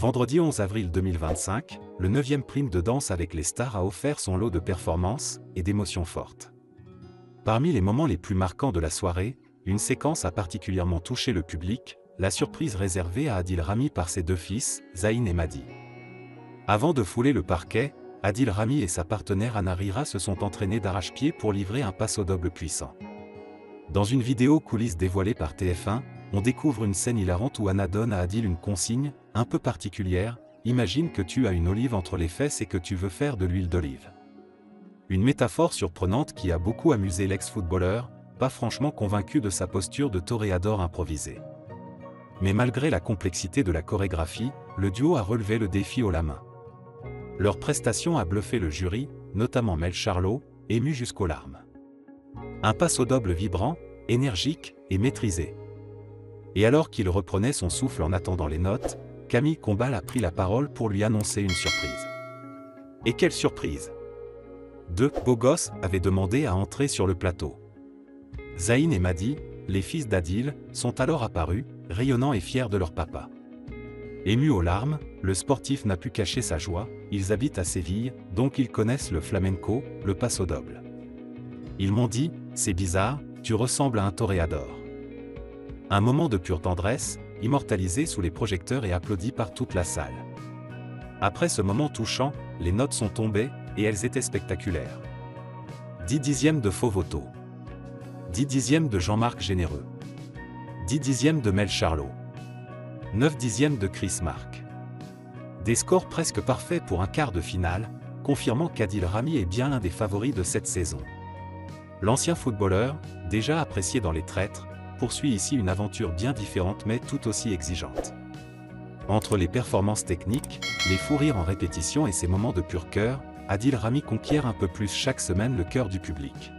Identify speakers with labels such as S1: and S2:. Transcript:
S1: Vendredi 11 avril 2025, le 9e prime de danse avec les stars a offert son lot de performances et d'émotions fortes. Parmi les moments les plus marquants de la soirée, une séquence a particulièrement touché le public, la surprise réservée à Adil Rami par ses deux fils, Zayn et Madi. Avant de fouler le parquet, Adil Rami et sa partenaire Anna Rira se sont entraînés d'arrache-pied pour livrer un passo doble puissant. Dans une vidéo coulisses dévoilée par TF1, on découvre une scène hilarante où Anna donne à Adil une consigne, un peu particulière: imagine que tu as une olive entre les fesses et que tu veux faire de l'huile d'olive. Une métaphore surprenante qui a beaucoup amusé l'ex-footballeur, pas franchement convaincu de sa posture de toréador improvisé. Mais malgré la complexité de la chorégraphie, le duo a relevé le défi haut la main. Leur prestation a bluffé le jury, notamment Mel Charlot, ému jusqu'aux larmes. Un passo doble vibrant, énergique et maîtrisé. Et alors qu'il reprenait son souffle en attendant les notes, Camille Combal a pris la parole pour lui annoncer une surprise. Et quelle surprise! Deux beaux gosses avaient demandé à entrer sur le plateau. Zayn et Madi, les fils d'Adil, sont alors apparus, rayonnants et fiers de leur papa. Ému aux larmes, le sportif n'a pu cacher sa joie. Ils habitent à Séville, donc ils connaissent le flamenco, le passo doble. Ils m'ont dit: c'est bizarre, tu ressembles à un toréador. Un moment de pure tendresse, immortalisé sous les projecteurs et applaudi par toute la salle. Après ce moment touchant, les notes sont tombées, et elles étaient spectaculaires. 10 dixièmes de Faux Voto. 10 dixièmes de Jean-Marc Généreux. 10 dixièmes de Mel Charlot. 9 dixièmes de Chris Marc. Des scores presque parfaits pour un quart de finale, confirmant qu'Adil Rami est bien l'un des favoris de cette saison. L'ancien footballeur, déjà apprécié dans Les Traîtres, poursuit ici une aventure bien différente mais tout aussi exigeante. Entre les performances techniques, les fous rires en répétition et ses moments de pur cœur, Adil Rami conquiert un peu plus chaque semaine le cœur du public.